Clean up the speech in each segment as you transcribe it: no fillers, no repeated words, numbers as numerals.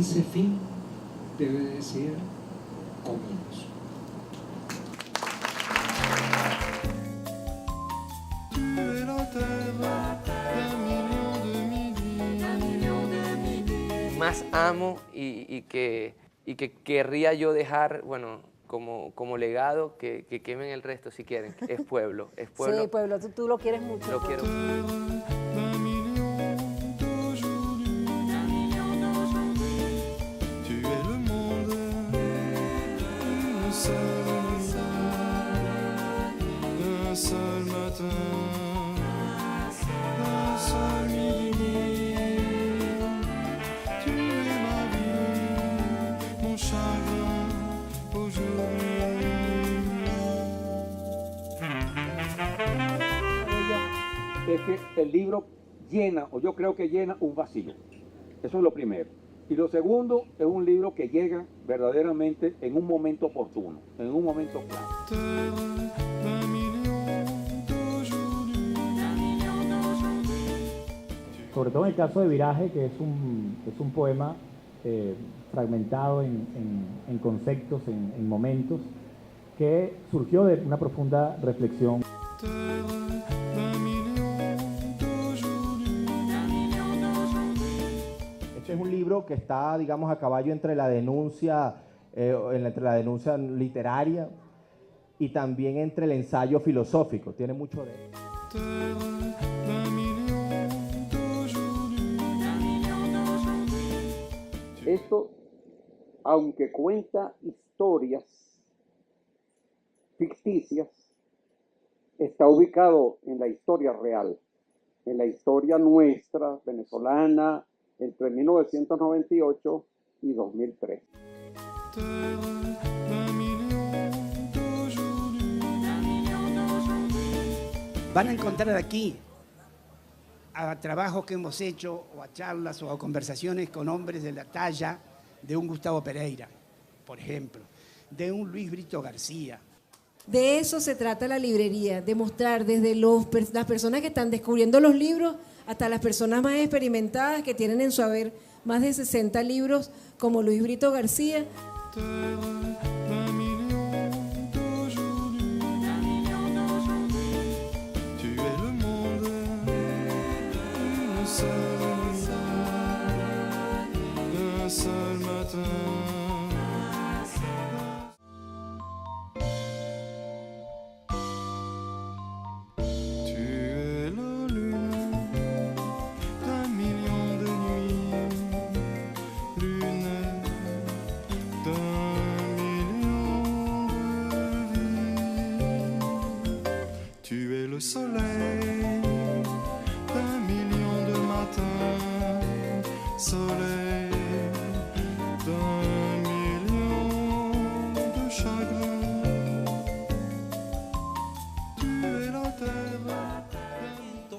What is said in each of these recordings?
dice fin, debe decir comienzo. Más amo y que querría yo dejar, bueno, como legado, que quemen el resto si quieren. Es pueblo, es pueblo. Sí, pueblo, tú lo quieres mucho. Lo quiero. Es que el libro llena, o yo creo que llena un vacío. Eso es lo primero. Y lo segundo, es un libro que llega verdaderamente en un momento oportuno, en un momento claro. Sobre todo en el caso de Viraje, que es un poema fragmentado en conceptos, en momentos, que surgió de una profunda reflexión. Este es un libro que está, digamos, a caballo entre la denuncia, entre la denuncia literaria y también entre el ensayo filosófico. Tiene mucho de eso. Esto, aunque cuenta historias ficticias, está ubicado en la historia real, en la historia nuestra, venezolana, entre 1998 y 2003. Van a encontrar aquí a trabajos que hemos hecho, o a charlas, o a conversaciones con hombres de la talla de un Gustavo Pereira, por ejemplo, de un Luis Brito García. De eso se trata la librería, de mostrar desde las personas que están descubriendo los libros hasta las personas más experimentadas que tienen en su haber más de 60 libros, como Luis Brito García.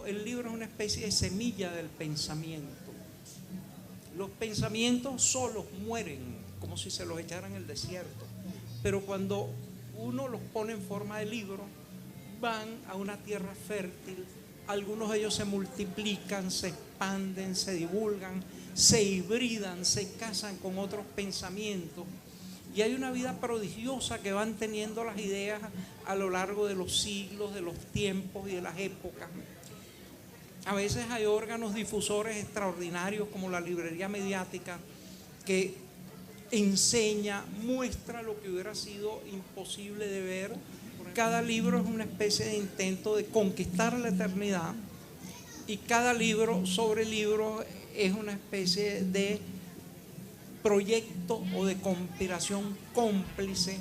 El libro es una especie de semilla del pensamiento. Los pensamientos solos mueren, como si se los echaran en el desierto. Pero cuando uno los pone en forma de libro, van a una tierra fértil. Algunos de ellos se multiplican, se expanden, se divulgan, se hibridan, se casan con otros pensamientos. Y hay una vida prodigiosa que van teniendo las ideas a lo largo de los siglos, de los tiempos y de las épocas. A veces hay órganos difusores extraordinarios como la librería mediática que enseña, muestra lo que hubiera sido imposible de ver. Cada libro es una especie de intento de conquistar la eternidad y cada libro sobre libro es una especie de proyecto o de conspiración cómplice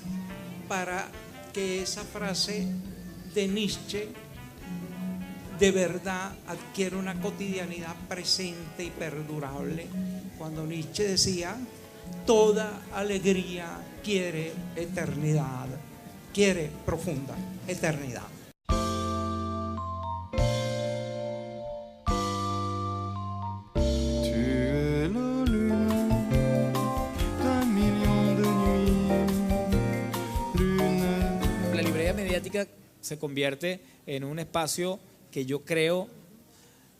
para que esa frase de Nietzsche de verdad adquiere una cotidianidad presente y perdurable. Cuando Nietzsche decía, toda alegría quiere eternidad, quiere profunda eternidad. La librería mediática se convierte en un espacio que yo creo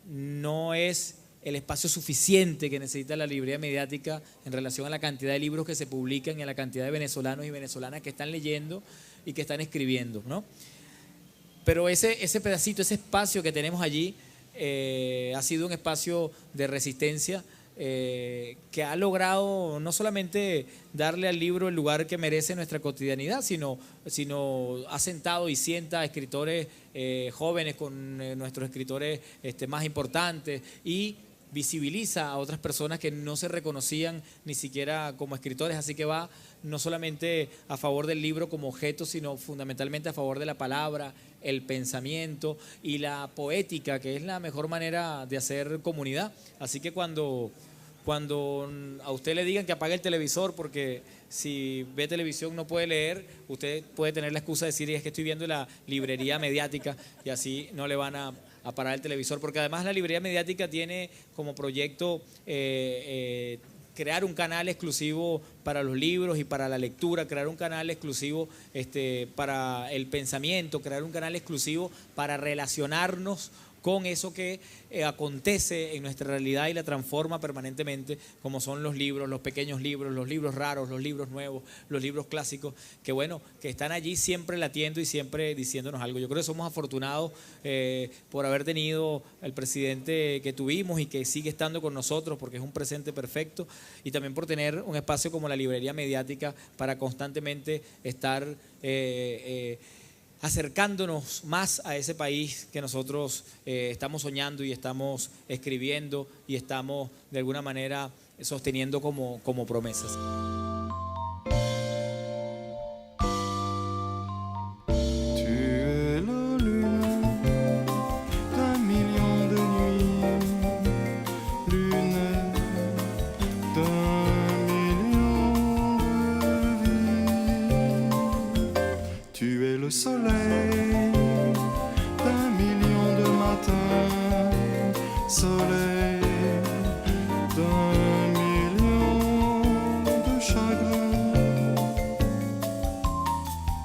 no es el espacio suficiente que necesita la librería mediática en relación a la cantidad de libros que se publican y a la cantidad de venezolanos y venezolanas que están leyendo y que están escribiendo, ¿no? Pero ese pedacito, ese espacio que tenemos allí ha sido un espacio de resistencia que ha logrado no solamente darle al libro el lugar que merece en nuestra cotidianidad, sino ha sentado y sienta a escritores jóvenes con nuestros escritores más importantes y visibiliza a otras personas que no se reconocían ni siquiera como escritores, así que va no solamente a favor del libro como objeto, sino fundamentalmente a favor de la palabra, el pensamiento y la poética, que es la mejor manera de hacer comunidad. Así que cuando a usted le digan que apague el televisor porque si ve televisión no puede leer, usted puede tener la excusa de decir es que estoy viendo la librería mediática y así no le van a parar el televisor, porque además la librería mediática tiene como proyecto crear un canal exclusivo para los libros y para la lectura, crear un canal exclusivo para el pensamiento, crear un canal exclusivo para relacionarnos con eso que acontece en nuestra realidad y la transforma permanentemente, como son los libros, los pequeños libros, los libros raros, los libros nuevos, los libros clásicos, que bueno, que están allí siempre latiendo y siempre diciéndonos algo. Yo creo que somos afortunados por haber tenido el presidente que tuvimos y que sigue estando con nosotros, porque es un presente perfecto, y también por tener un espacio como la librería mediática para constantemente estar acercándonos más a ese país que nosotros estamos soñando y estamos escribiendo y estamos de alguna manera sosteniendo como promesas. Le soleil d'un million de matins, soleil d'un million de chagrins.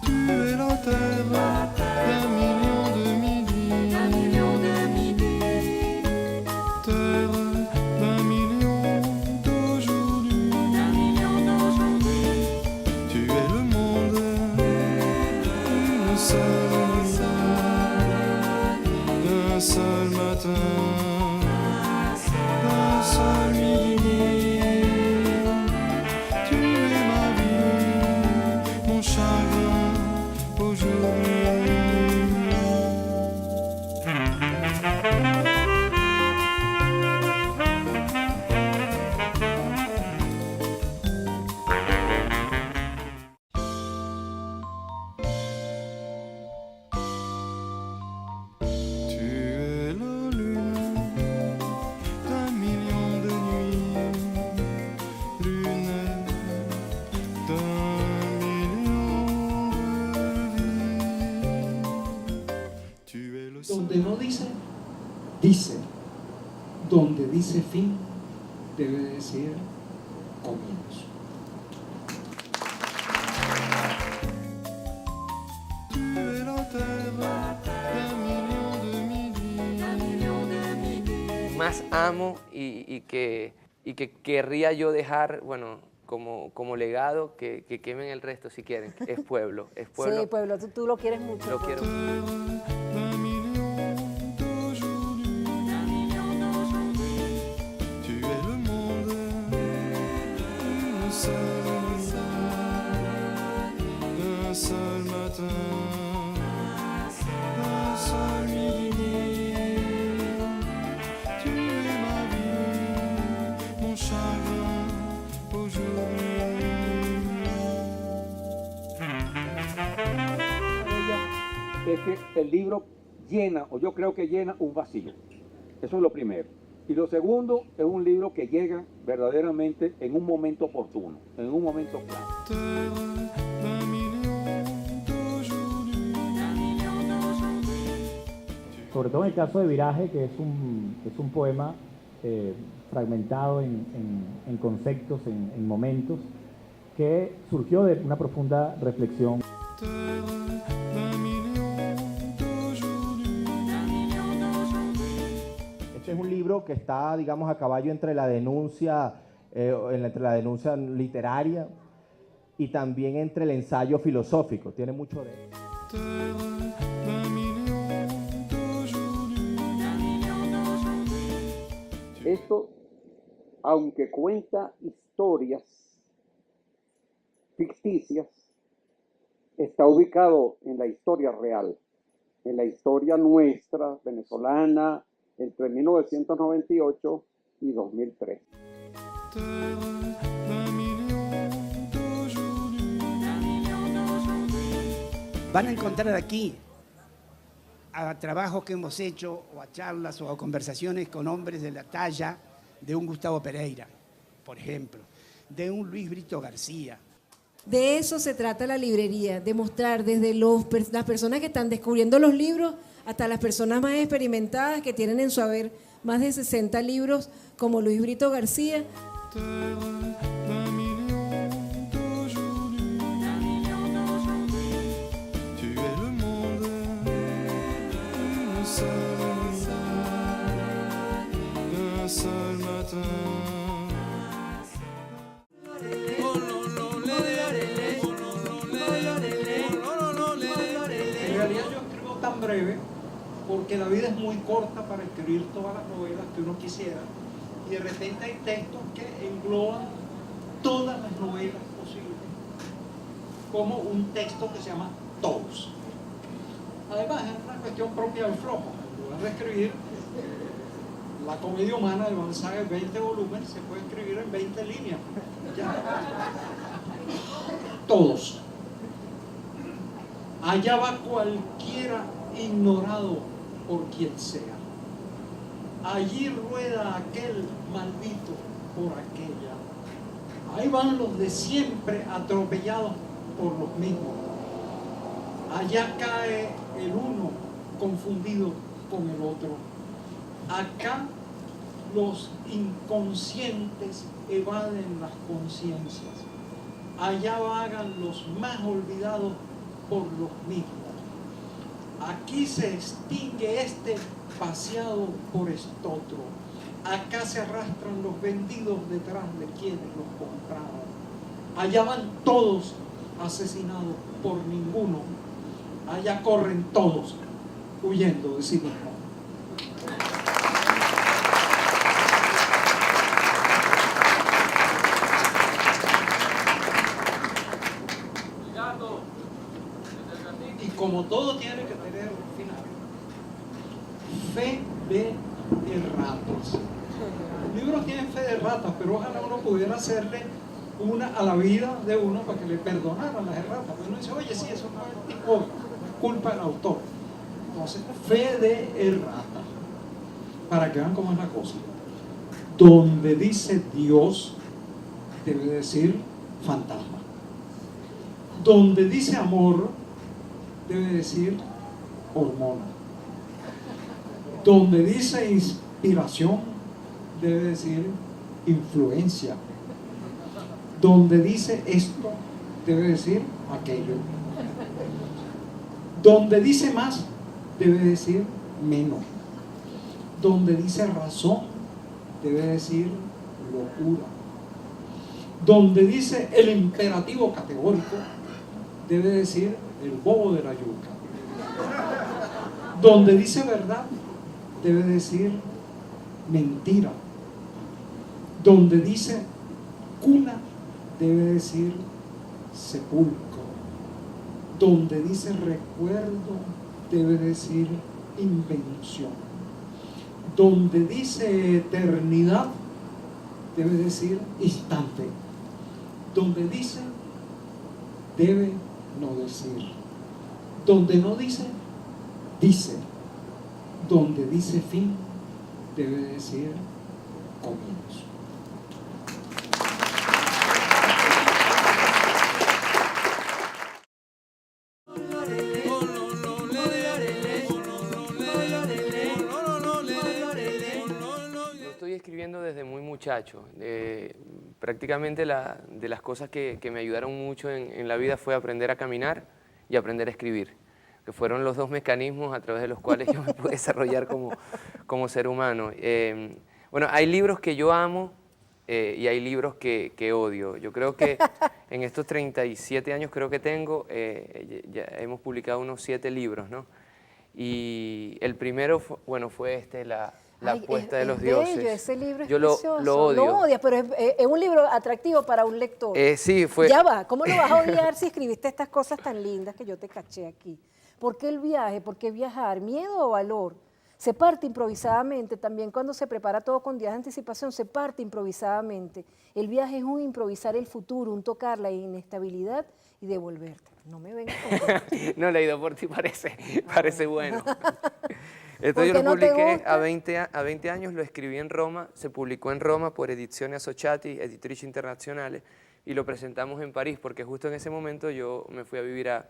Tu es la terre d'un million de midis, terre d'un million d'aujourd'hui. Tu es le monde d'un seul matin, d'un seul midi. Tu es ma vie, mon chagrin aujourd'hui. Donde no dice, dice. Donde dice fin, debe decir comienzo. Más amo y que querría yo dejar, bueno, como legado, que quemen el resto si quieren. Es pueblo, es pueblo. Sí, pueblo, tú lo quieres mucho. Lo quiero. Un seul matin, un seul midi. Tu es ma vie, mon chagrin aujourd'hui. Es que el libro llena, o yo creo que llena un vacío. Eso es lo primero. Y lo segundo, es un libro que llega verdaderamente en un momento oportuno, en un momento claro. Sobre todo en el caso de Viraje, que es un poema fragmentado en conceptos, en momentos, que surgió de una profunda reflexión. Este es un libro que está, digamos, a caballo entre la denuncia, entre la denuncia literaria y también entre el ensayo filosófico. Tiene mucho de eso. Esto, aunque cuenta historias ficticias, está ubicado en la historia real, en la historia nuestra, venezolana, entre 1998 y 2003. Van a encontrar aquí a trabajos que hemos hecho, o a charlas, o a conversaciones con hombres de la talla de un Gustavo Pereira, por ejemplo, de un Luis Brito García. De eso se trata la librería, de mostrar desde las personas que están descubriendo los libros hasta las personas más experimentadas que tienen en su haber más de 60 libros, como Luis Brito García. En realidad yo escribo tan breve porque la vida es muy corta para escribir todas las novelas que uno quisiera, y de repente hay textos que engloban todas las novelas posibles, como un texto que se llama Todos. Además es una cuestión propia del flojo. En lugar de escribir la comedia humana de Balzac en 20 volúmenes, se puede escribir en 20 líneas. Ya. Todos. Allá va cualquiera ignorado por quien sea. Allí rueda aquel maldito por aquella. Ahí van los de siempre atropellados por los mismos. Allá cae el uno confundido con el otro. Acá los inconscientes evaden las conciencias. Allá vagan los más olvidados por los mismos. Aquí se extingue este paseado por estotro. Acá se arrastran los vendidos detrás de quienes los compraron. Allá van todos asesinados por ninguno. Allá corren todos huyendo de sí mismos. Y como todo tiene que tener un final, fe de erratas. Los libros tienen fe de ratas, pero ojalá uno pudiera hacerle una a la vida de uno para que le perdonaran las erratas. Pues uno dice, oye, sí, eso no es tipo culpa del autor. Entonces, fe de erratas. Para que vean cómo es la cosa. Donde dice Dios, debe decir fantasma. Donde dice amor, debe decir hormona. Donde dice inspiración, debe decir influencia. Donde dice esto, debe decir aquello. Donde dice más, debe decir menos. Donde dice razón, debe decir locura. Donde dice el imperativo categórico, debe decir el bobo de la yuca. Donde dice verdad, debe decir mentira. Donde dice cuna, debe decir sepulcro. Donde dice recuerdo, debe decir invención. Donde dice eternidad, debe decir instante. Donde dice, debe no decir. Donde no dice, dice. Donde dice fin, debe decir comienzo. Yo estoy escribiendo desde muy muchacho. Prácticamente de las cosas que me ayudaron mucho en la vida fue aprender a caminar y aprender a escribir. que fueron los dos mecanismos a través de los cuales yo me pude desarrollar como ser humano. Bueno, hay libros que yo amo y hay libros que odio. Yo creo que en estos 37 años creo que tengo, ya hemos publicado unos 7 libros, ¿no? Y el primero, fue La apuesta de los dioses. Bello, ese libro es yo precioso. lo odio. Lo odias, pero es un libro atractivo para un lector. Sí, fue... Ya va, ¿cómo lo vas a odiar si escribiste estas cosas tan lindas que yo te caché aquí? ¿Por qué el viaje? ¿Por qué viajar? ¿Miedo o valor? Se parte improvisadamente, también cuando se prepara todo con días de anticipación, se parte improvisadamente. El viaje es un improvisar el futuro, un tocar la inestabilidad y devolverte. No me vengas con No, leído por ti parece bueno. Esto yo ¿Por qué lo no te publiqué gusta? a 20 años, lo escribí en Roma, se publicó en Roma por Edizioni Associati, Editrici Internazionali, y lo presentamos en París, porque justo en ese momento yo me fui a vivir a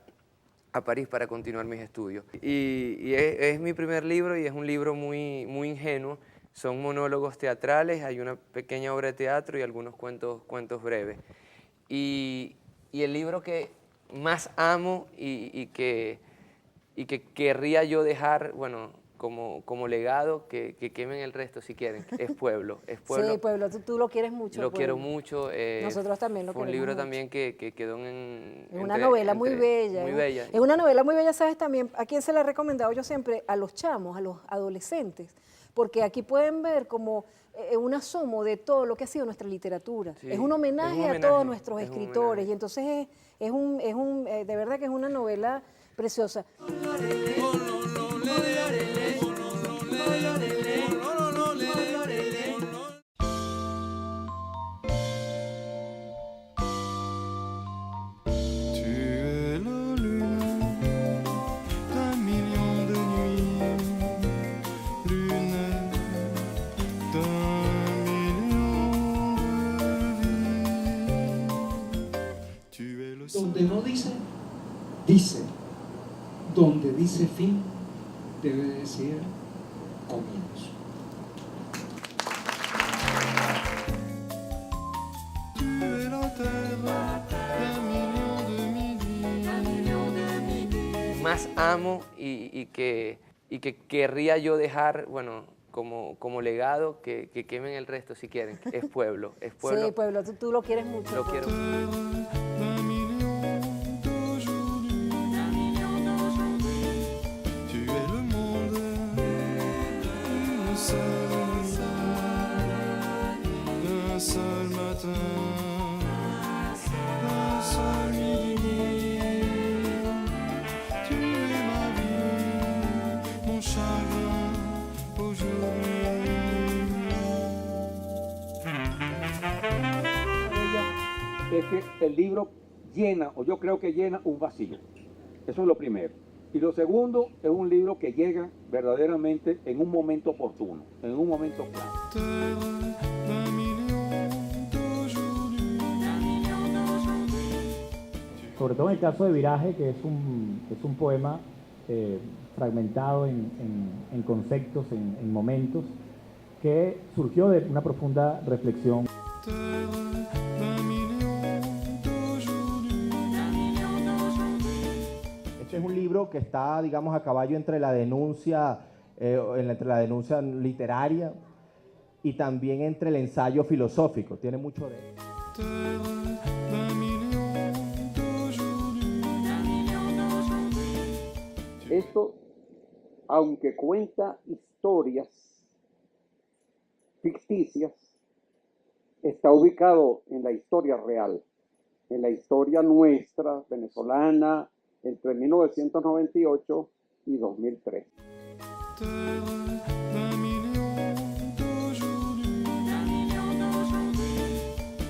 París para continuar mis estudios. Y es mi primer libro y es un libro muy ingenuo. Son monólogos teatrales, hay una pequeña obra de teatro y algunos cuentos breves. Y el libro que más amo y que querría yo dejar, como legado, que quemen el resto si quieren, es Pueblo. Sí, Pueblo, tú lo quieres mucho. Lo quiero mucho. Nosotros también lo queremos. Fue un libro mucho. también que quedó en... Es una novela muy bella. Muy bella. Es una novela muy bella, ¿sabes? También, ¿a quién se la he recomendado yo siempre? A los chamos, a los adolescentes. Porque aquí pueden ver como un asomo de todo lo que ha sido nuestra literatura. Sí, es un homenaje a todos nuestros escritores. Y entonces de verdad que es una novela preciosa. Donde no dice, dice. Donde dice fin, debe decir comienzo. Más amo y que querría yo dejar, como legado, que quemen el resto si quieren, es Pueblo. Sí, Pueblo, tú lo quieres mucho. Lo quiero. Es que el libro llena, o yo creo que llena un vacío. Eso es lo primero. Y lo segundo, es un libro que llega verdaderamente en un momento oportuno, en un momento claro. Sobre todo en el caso de Viraje, que es un poema fragmentado en conceptos, en momentos, que surgió de una profunda reflexión. Este es un libro que está, digamos, a caballo entre la denuncia, entre la denuncia literaria y también entre el ensayo filosófico. Tiene mucho de eso. Esto, aunque cuenta historias ficticias, está ubicado en la historia real, en la historia nuestra, venezolana, entre 1998 y 2003.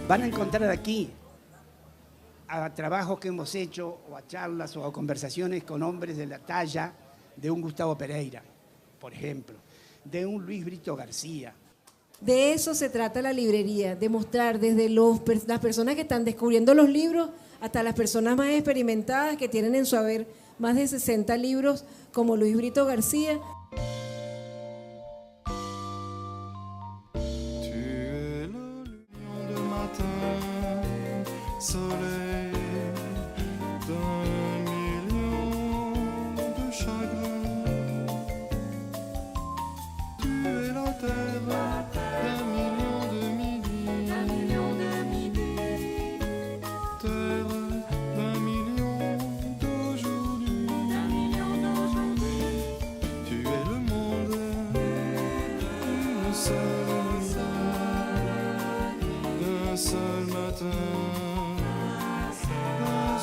Van a encontrar aquí a trabajos que hemos hecho, o a charlas, o a conversaciones con hombres de la talla de un Gustavo Pereira, por ejemplo, de un Luis Brito García. De eso se trata la librería, de mostrar desde las personas que están descubriendo los libros hasta las personas más experimentadas que tienen en su haber más de 60 libros, como Luis Brito García. Soleil d'un million de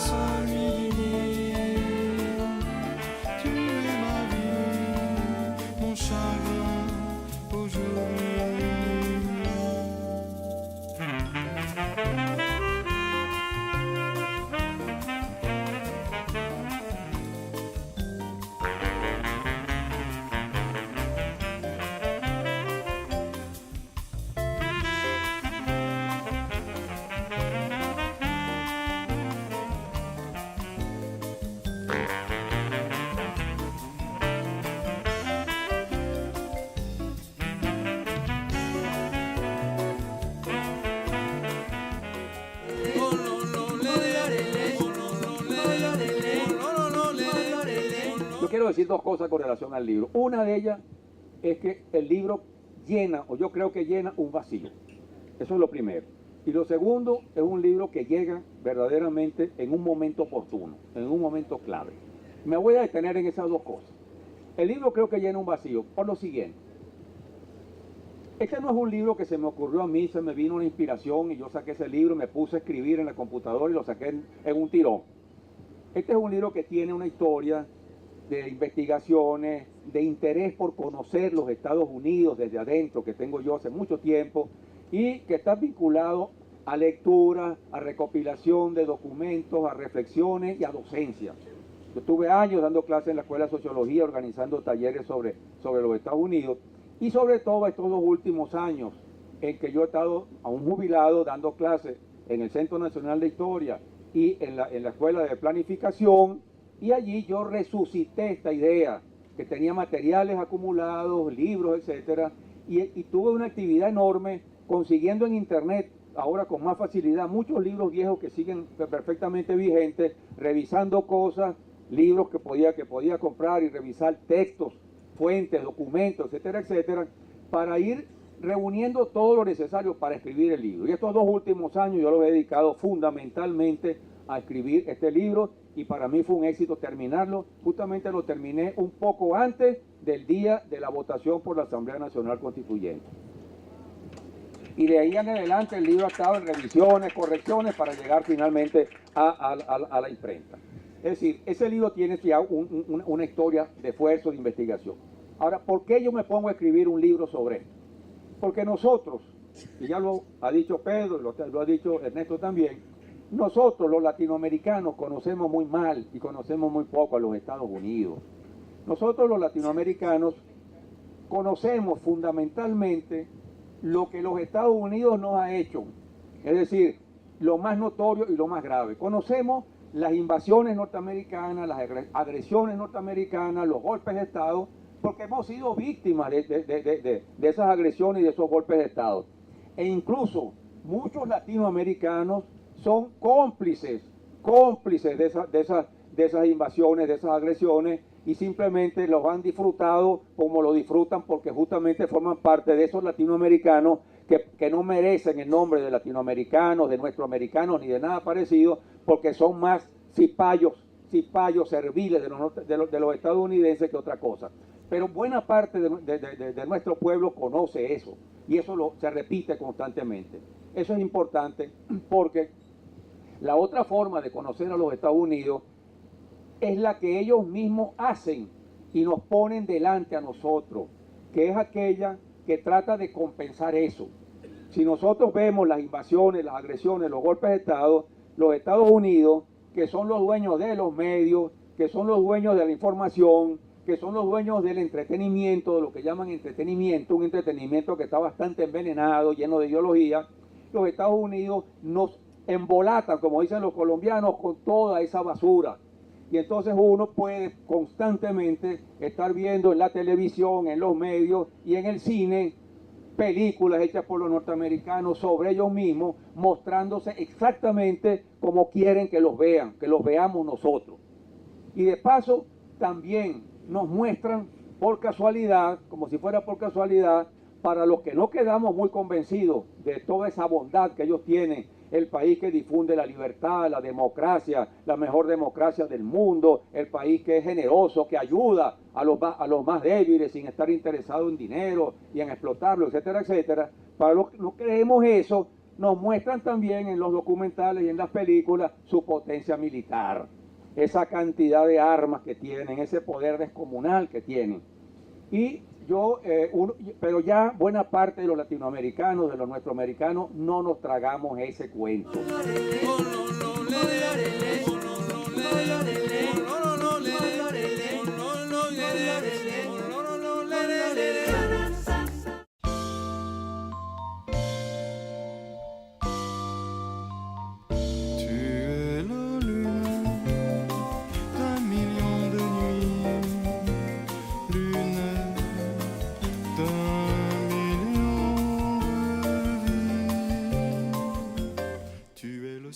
seule midi. Tu es ma vie, mon chagrin aujourd'hui. Yo quiero decir dos cosas con relación al libro. Una de ellas es que el libro llena, o yo creo que llena un vacío. Eso es lo primero. Y lo segundo, es un libro que llega verdaderamente en un momento oportuno, en un momento clave. Me voy a detener en esas dos cosas. El libro creo que llena un vacío por lo siguiente. Este no es un libro que se me ocurrió a mí, se me vino una inspiración y yo saqué ese libro, me puse a escribir en la computadora y lo saqué en un tirón. Este es un libro que tiene una historia de investigaciones, de interés por conocer los Estados Unidos desde adentro, que tengo yo hace mucho tiempo, y que está vinculado a lectura, a recopilación de documentos, a reflexiones y a docencia. Yo estuve años dando clases en la Escuela de Sociología, organizando talleres sobre los Estados Unidos, y sobre todo estos dos últimos años en que yo he estado a un jubilado dando clases en el Centro Nacional de Historia y en la Escuela de Planificación, y allí yo resucité esta idea, que tenía materiales acumulados, libros, etcétera, y tuve una actividad enorme consiguiendo en internet, ahora con más facilidad, muchos libros viejos que siguen perfectamente vigentes, revisando cosas, libros que podía comprar y revisar textos, fuentes, documentos, etcétera, etcétera, para ir reuniendo todo lo necesario para escribir el libro. Y estos dos últimos años yo los he dedicado fundamentalmente a escribir este libro, y para mí fue un éxito terminarlo. Justamente lo terminé un poco antes del día de la votación por la Asamblea Nacional Constituyente. Y de ahí en adelante el libro ha estado en revisiones, correcciones, para llegar finalmente a la imprenta. Es decir, ese libro tiene ya una historia de esfuerzo, de investigación. Ahora, ¿por qué yo me pongo a escribir un libro sobre esto? Porque nosotros, y ya lo ha dicho Pedro, y lo ha dicho Ernesto también, nosotros los latinoamericanos conocemos muy mal y conocemos muy poco a los Estados Unidos. Nosotros los latinoamericanos conocemos fundamentalmente lo que los Estados Unidos nos ha hecho, es decir, lo más notorio y lo más grave. Conocemos las invasiones norteamericanas, las agresiones norteamericanas, los golpes de Estado, porque hemos sido víctimas de esas agresiones y de esos golpes de Estado. E incluso muchos latinoamericanos son cómplices de esas invasiones, de esas agresiones, y simplemente los han disfrutado como lo disfrutan, porque justamente forman parte de esos latinoamericanos que no merecen el nombre de latinoamericanos, de nuestroamericanos, ni de nada parecido, porque son más cipayos serviles de los estadounidenses que otra cosa. Pero buena parte de nuestro pueblo conoce eso, y eso se repite constantemente. Eso es importante, porque la otra forma de conocer a los Estados Unidos es la que ellos mismos hacen y nos ponen delante a nosotros, que es aquella que trata de compensar eso. Si nosotros vemos las invasiones, las agresiones, los golpes de Estado, los Estados Unidos, que son los dueños de los medios, que son los dueños de la información, que son los dueños del entretenimiento, de lo que llaman entretenimiento, un entretenimiento que está bastante envenenado, lleno de ideología, los Estados Unidos nos embolatan, como dicen los colombianos, con toda esa basura. Y entonces uno puede constantemente estar viendo en la televisión, en los medios y en el cine películas hechas por los norteamericanos sobre ellos mismos, mostrándose exactamente como quieren que los vean, que los veamos nosotros. Y de paso también nos muestran por casualidad, como si fuera por casualidad, para los que no quedamos muy convencidos de toda esa bondad que ellos tienen, el país que difunde la libertad, la democracia, la mejor democracia del mundo, el país que es generoso, que ayuda a los más débiles sin estar interesado en dinero y en explotarlo, etcétera, etcétera. Para los que no creemos eso, nos muestran también en los documentales y en las películas su potencia militar, esa cantidad de armas que tienen, ese poder descomunal que tienen. Y pero ya buena parte de los latinoamericanos, de los nuestroamericanos, no nos tragamos ese cuento.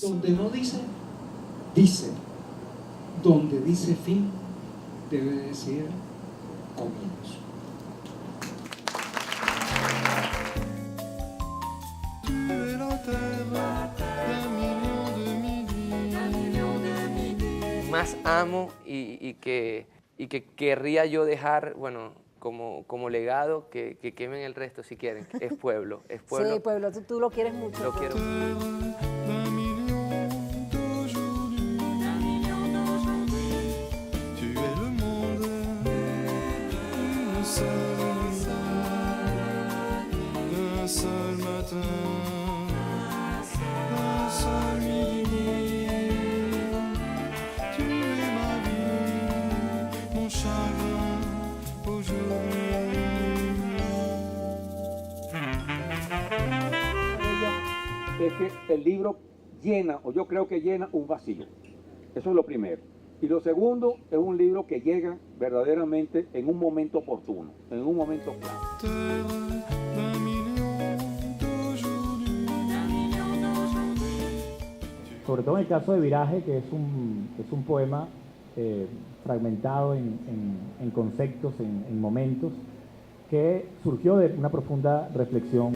Donde no dice, dice. Donde dice fin, debe decir comienzo. Más amo y que querría yo dejar, bueno, como legado, que quemen el resto si quieren. Es pueblo, es pueblo. Sí, pueblo, tú lo quieres mucho. Lo quiero mucho. Es que el libro llena, o yo creo que llena un vacío. Eso es lo primero. Y lo segundo, es un libro que llega verdaderamente en un momento oportuno, en un momento clave. Sobre todo en el caso de Viraje, que es un poema fragmentado en conceptos, en momentos, que surgió de una profunda reflexión.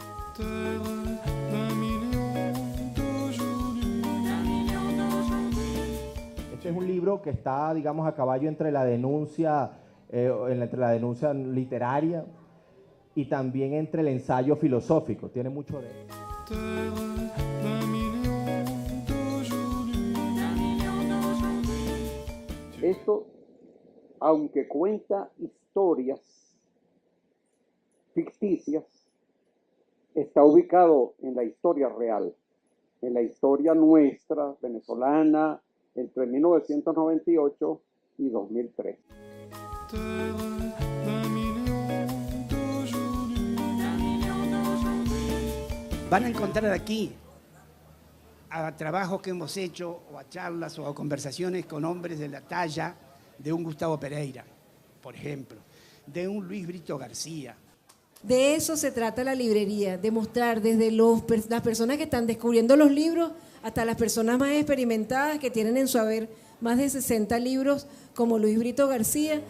Este es un libro que está, digamos, a caballo entre la denuncia, entre la denuncia literaria y también entre el ensayo filosófico. Tiene mucho de eso. Esto, aunque cuenta historias ficticias, está ubicado en la historia real, en la historia nuestra, venezolana, entre 1998 y 2003. Van a encontrar aquí a trabajos que hemos hecho, o a charlas, o a conversaciones con hombres de la talla de un Gustavo Pereira, por ejemplo, de un Luis Brito García. De eso se trata la librería, de mostrar desde las personas que están descubriendo los libros hasta las personas más experimentadas que tienen en su haber más de 60 libros, como Luis Brito García.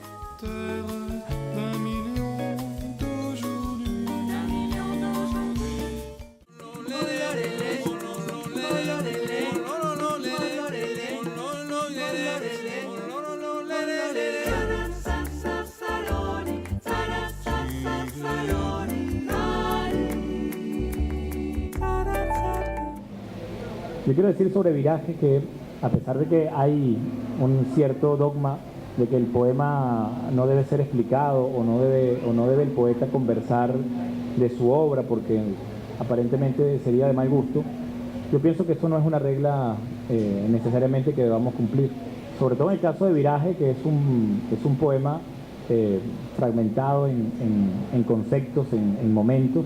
Yo quiero decir sobre Viraje que, a pesar de que hay un cierto dogma de que el poema no debe ser explicado o no debe el poeta conversar de su obra porque aparentemente sería de mal gusto, yo pienso que eso no es una regla necesariamente que debamos cumplir. Sobre todo en el caso de Viraje, que es un poema fragmentado en conceptos, en momentos,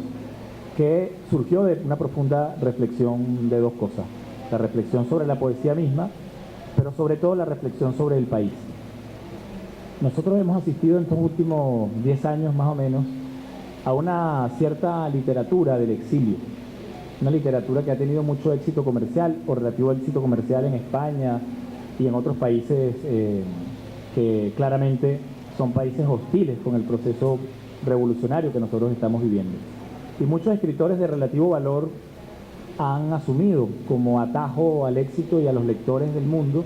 que surgió de una profunda reflexión de dos cosas. La reflexión sobre la poesía misma, pero sobre todo la reflexión sobre el país. Nosotros hemos asistido en estos últimos 10 años más o menos a una cierta literatura del exilio, una literatura que ha tenido mucho éxito comercial o relativo éxito comercial en España y en otros países que claramente son países hostiles con el proceso revolucionario que nosotros estamos viviendo. Y muchos escritores de relativo valor han asumido como atajo al éxito y a los lectores del mundo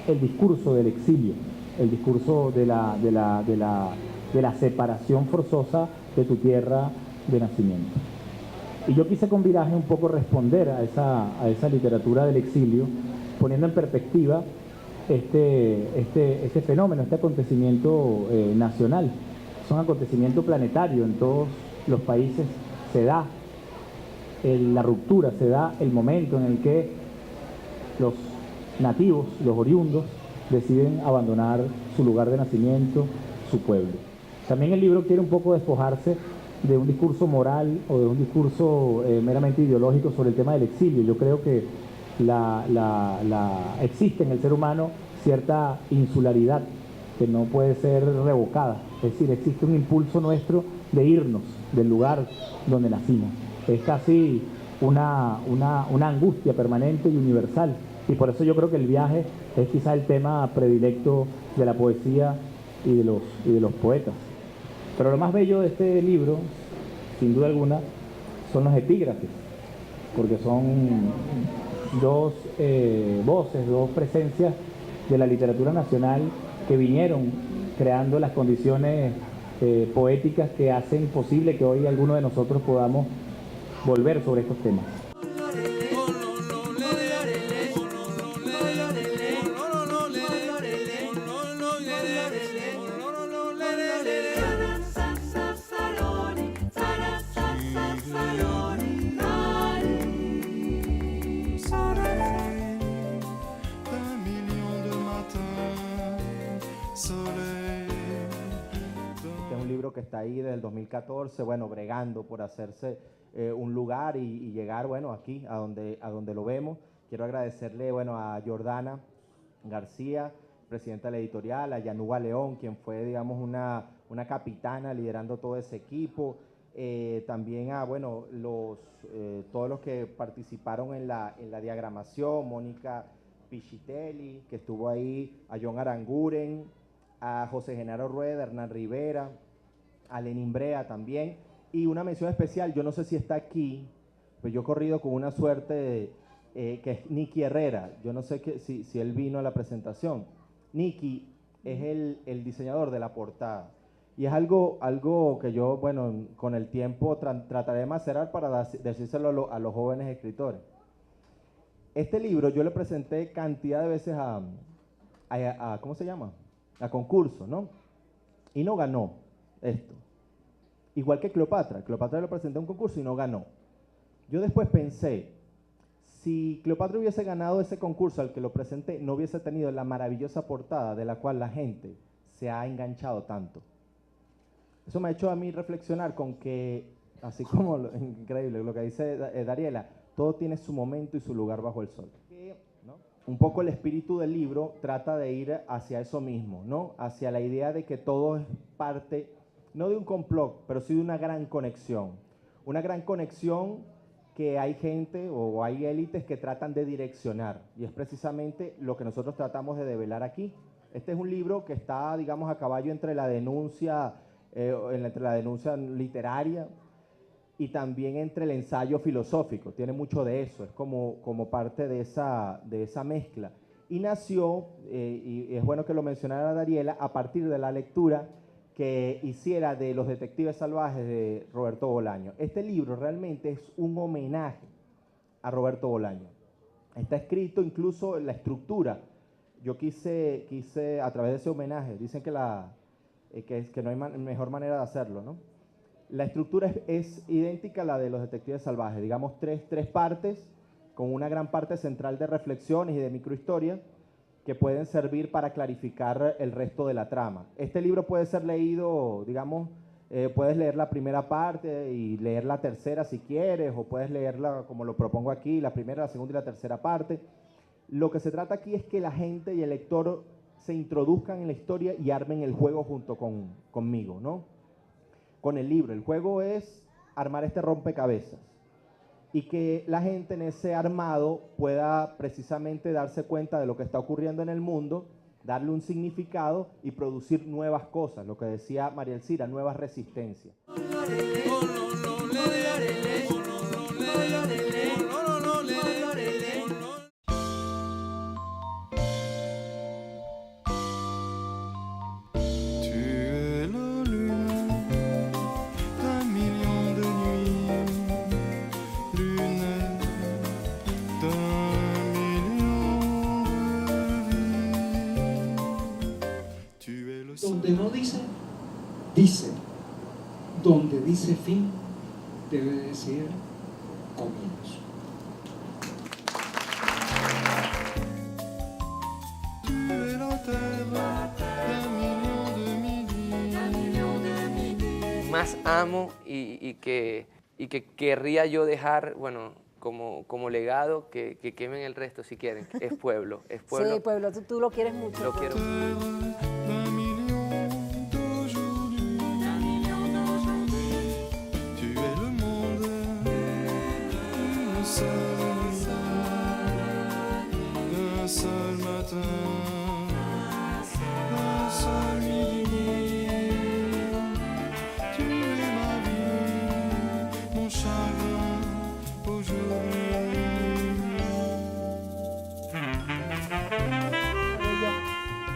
el discurso del exilio, el discurso de la separación forzosa de tu tierra de nacimiento. Y yo quise con Viraje un poco responder a esa literatura del exilio, poniendo en perspectiva este fenómeno, este acontecimiento nacional. Es un acontecimiento planetario, en todos los países se da la ruptura, se da el momento en el que los nativos, los oriundos, deciden abandonar su lugar de nacimiento, su pueblo. También el libro quiere un poco despojarse de un discurso moral o de un discurso meramente ideológico sobre el tema del exilio. Yo creo que existe en el ser humano cierta insularidad que no puede ser revocada. Es decir, existe un impulso nuestro de irnos del lugar donde nacimos. Es casi una angustia permanente y universal. Y por eso yo creo que el viaje es quizá el tema predilecto de la poesía y de los poetas. Pero lo más bello de este libro, sin duda alguna, son los epígrafes, porque son dos voces, dos presencias de la literatura nacional que vinieron creando las condiciones poéticas que hacen posible que hoy alguno de nosotros podamos volver sobre estos temas. Que está ahí desde el 2014, bueno, bregando por hacerse un lugar y llegar, bueno, aquí, a donde lo vemos. Quiero agradecerle, bueno, a Jordana García, presidenta de la editorial, a Yanuba León, quien fue, digamos, una capitana liderando todo ese equipo, también a, bueno, todos los que participaron en la diagramación, Mónica Pichitelli, que estuvo ahí, a John Aranguren, a José Genaro Rueda, Hernán Rivera, a Lenín Brea también, y una mención especial, yo no sé si está aquí, pues yo he corrido con una suerte que es Nicky Herrera, yo no sé si él vino a la presentación. Nicky es el diseñador de la portada, y es algo que yo, bueno, con el tiempo trataré de macerar para decírselo a los jóvenes escritores. Este libro yo le presenté cantidad de veces a ¿cómo se llama? A concurso, ¿no? Y no ganó esto. Igual que Cleopatra. Cleopatra lo presenté a un concurso y no ganó. Yo después pensé, si Cleopatra hubiese ganado ese concurso al que lo presenté, no hubiese tenido la maravillosa portada de la cual la gente se ha enganchado tanto. Eso me ha hecho a mí reflexionar con que, así como increíble lo que dice Dariela, todo tiene su momento y su lugar bajo el sol. ¿No? Un poco el espíritu del libro trata de ir hacia eso mismo, ¿no? Hacia la idea de que todo es parte, no de un complot, pero sí de una gran conexión. Una gran conexión que hay gente o hay élites que tratan de direccionar, y es precisamente lo que nosotros tratamos de develar aquí. Este es un libro que está, digamos, a caballo entre la denuncia, entre la denuncia literaria y también entre el ensayo filosófico. Tiene mucho de eso, es como parte de esa mezcla. Y nació, y es bueno que lo mencionara Dariela, a partir de la lectura que hiciera de Los Detectives Salvajes de Roberto Bolaño. Este libro realmente es un homenaje a Roberto Bolaño. Está escrito incluso en la estructura. Yo quise a través de ese homenaje, dicen que no hay mejor manera de hacerlo, ¿no? La estructura es idéntica a la de Los Detectives Salvajes, digamos tres partes, con una gran parte central de reflexiones y de microhistoria que pueden servir para clarificar el resto de la trama. Este libro puede ser leído, digamos, puedes leer la primera parte y leer la tercera si quieres, o puedes leerla como lo propongo aquí, la primera, la segunda y la tercera parte. Lo que se trata aquí es que la gente y el lector se introduzcan en la historia y armen el juego junto conmigo, ¿no? Con el libro. El juego es armar este rompecabezas y que la gente en ese armado pueda precisamente darse cuenta de lo que está ocurriendo en el mundo, darle un significado y producir nuevas cosas, lo que decía María Elcira, nuevas resistencias. Donde no dice, dice. Donde dice fin, debe decir comienzo. Más amo y que querría yo dejar, bueno, como legado, que quemen el resto si quieren. Es pueblo, es pueblo. Sí, pueblo, tú lo quieres mucho. Lo quiero mucho.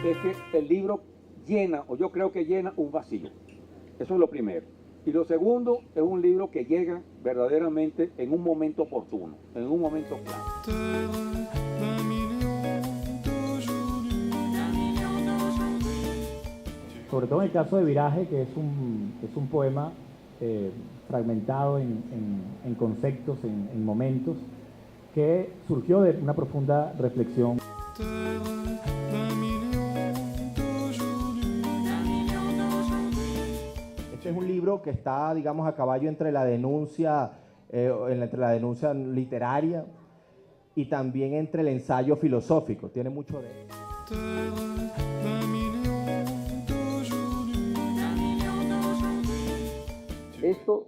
Es que el libro llena, o yo creo que llena un vacío. Eso es lo primero. Y lo segundo, es un libro que llega verdaderamente en un momento oportuno, en un momento clave. Sobre todo en el caso de Viraje, que es un poema fragmentado en conceptos, en momentos, que surgió de una profunda reflexión. Este es un libro que está, digamos, a caballo entre la denuncia, entre la denuncia literaria y también entre el ensayo filosófico. Tiene mucho de eso. Esto,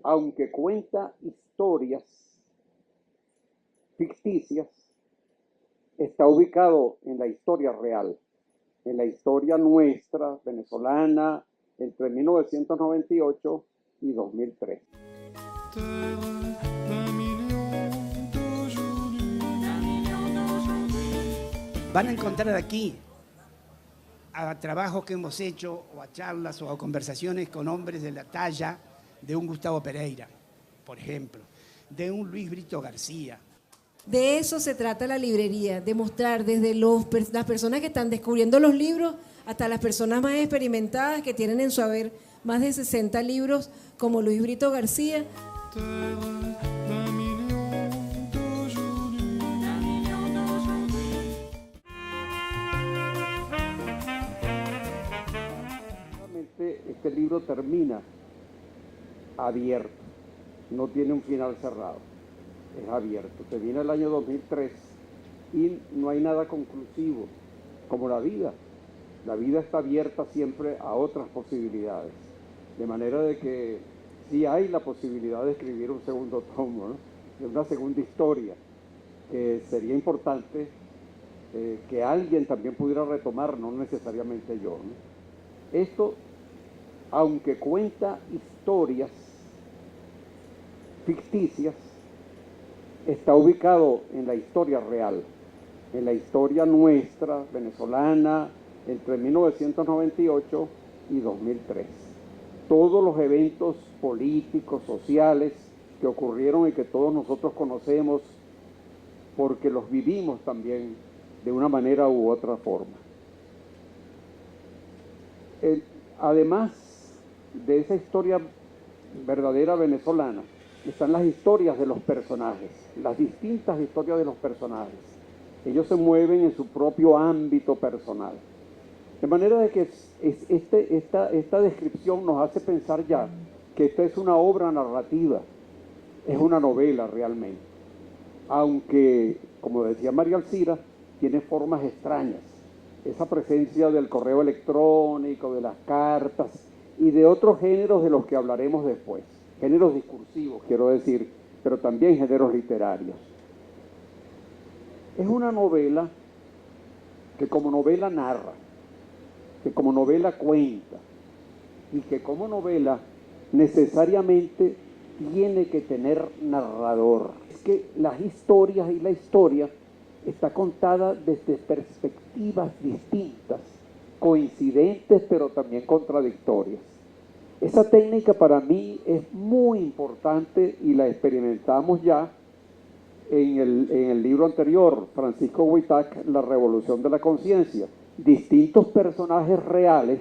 aunque cuenta historias ficticias, está ubicado en la historia real, en la historia nuestra, venezolana, entre 1998 y 2003. Van a encontrar aquí a trabajos que hemos hecho, o a charlas, o a conversaciones con hombres de la talla de un Gustavo Pereira, por ejemplo, de un Luis Brito García. De eso se trata la librería, de mostrar desde las personas que están descubriendo los libros hasta las personas más experimentadas que tienen en su haber más de 60 libros, como Luis Brito García. Este libro termina abierto, no tiene un final cerrado, es abierto. Termina el año 2003 y no hay nada conclusivo, como la vida. La vida está abierta siempre a otras posibilidades, de manera de que sí hay la posibilidad de escribir un segundo tomo, ¿no? De una segunda historia, que sería importante que alguien también pudiera retomar, no necesariamente yo, ¿no? Esto, aunque cuenta historias ficticias, está ubicado en la historia real, en la historia nuestra, venezolana, entre 1998 y 2003. Todos los eventos políticos, sociales, que ocurrieron y que todos nosotros conocemos, porque los vivimos también de una manera u otra forma. Además de esa historia verdadera venezolana, están las historias de los personajes, las distintas historias de los personajes. Ellos se mueven en su propio ámbito personal. De manera de que esta descripción nos hace pensar ya que esta es una obra narrativa, es una novela realmente. Aunque, como decía María Alcira, tiene formas extrañas. Esa presencia del correo electrónico, de las cartas y de otros géneros de los que hablaremos después. Géneros discursivos, quiero decir, pero también géneros literarios. Es una novela que como novela narra, que como novela cuenta y que como novela necesariamente tiene que tener narrador. Es que las historias y la historia está contada desde perspectivas distintas, coincidentes pero también contradictorias. Esa técnica para mí es muy importante y la experimentamos ya en el libro anterior, Francisco Huitac, La Revolución de la Conciencia, distintos personajes reales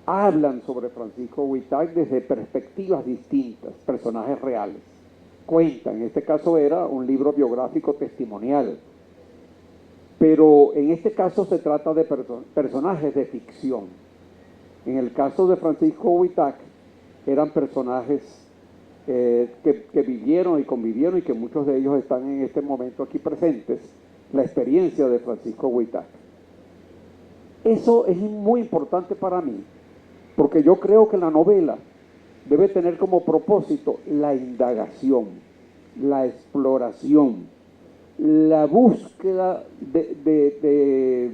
hablan sobre Francisco Huitac desde perspectivas distintas, personajes reales. Cuentan, en este caso era un libro biográfico testimonial, pero en este caso se trata de personajes de ficción. En el caso de Francisco Huitac eran personajes que vivieron y convivieron y que muchos de ellos están en este momento aquí presentes, la experiencia de Francisco Huitac. Eso es muy importante para mí, porque yo creo que la novela debe tener como propósito la indagación, la exploración, la búsqueda de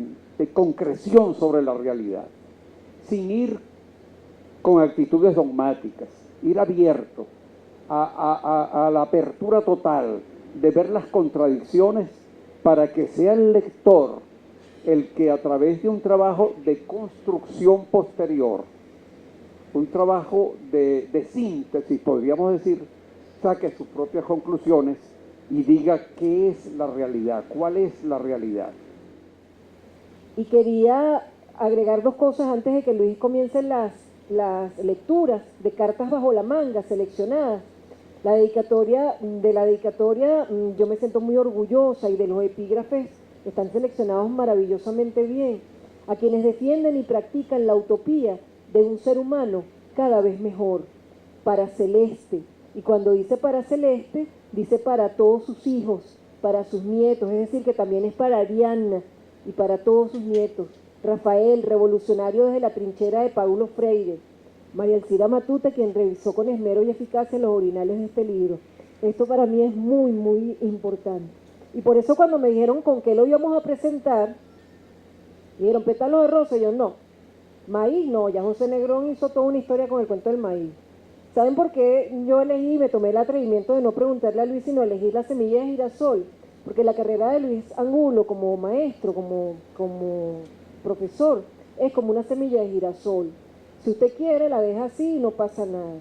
concreción sobre la realidad, sin ir con actitudes dogmáticas, ir abierto a la apertura total de ver las contradicciones para que sea el lector el que a través de un trabajo de construcción posterior, un trabajo de síntesis, podríamos decir, saque sus propias conclusiones y diga qué es la realidad, cuál es la realidad. Y quería agregar dos cosas antes de que Luis comience las lecturas de cartas bajo la manga seleccionadas. De la dedicatoria yo me siento muy orgullosa, y de los epígrafes están seleccionados maravillosamente bien. A quienes defienden y practican la utopía de un ser humano cada vez mejor, para Celeste. Y cuando dice para Celeste, dice para todos sus hijos, para sus nietos, es decir, que también es para Ariadna y para todos sus nietos. Rafael, revolucionario desde la trinchera de Paulo Freire. María Elcira Matute, quien revisó con esmero y eficacia los originales de este libro. Esto para mí es muy, muy importante. Y por eso cuando me dijeron con qué lo íbamos a presentar, dijeron pétalo de rosa, y yo no. Maíz, no, ya José Negrón hizo toda una historia con el cuento del maíz. ¿Saben por qué yo elegí, me tomé el atrevimiento de no preguntarle a Luis, sino elegir la semilla de girasol? Porque la carrera de Luis Angulo como maestro, como profesor, es como una semilla de girasol. Si usted quiere, la deja así y no pasa nada.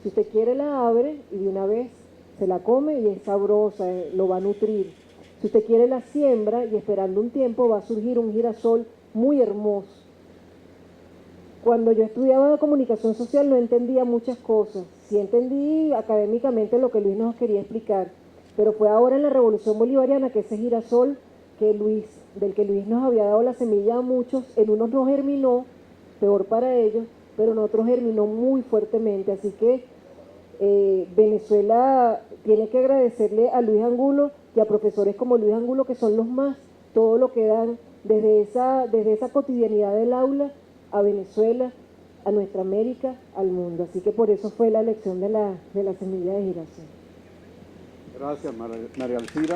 Si usted quiere, la abre y de una vez se la come y es sabrosa, lo va a nutrir. Si usted quiere, la siembra y esperando un tiempo va a surgir un girasol muy hermoso. Cuando yo estudiaba comunicación social no entendía muchas cosas. Sí entendí académicamente lo que Luis nos quería explicar, pero fue ahora en la Revolución Bolivariana que ese girasol del que Luis nos había dado la semilla a muchos, en unos no germinó, peor para ellos, pero en otros germinó muy fuertemente. Así que Venezuela tiene que agradecerle a Luis Angulo y a profesores como Luis Angulo, que son los más, todo lo que dan desde esa cotidianidad del aula a Venezuela, a nuestra América, al mundo. Así que por eso fue la elección de la semilla de girasol. Gracias, María Elcira.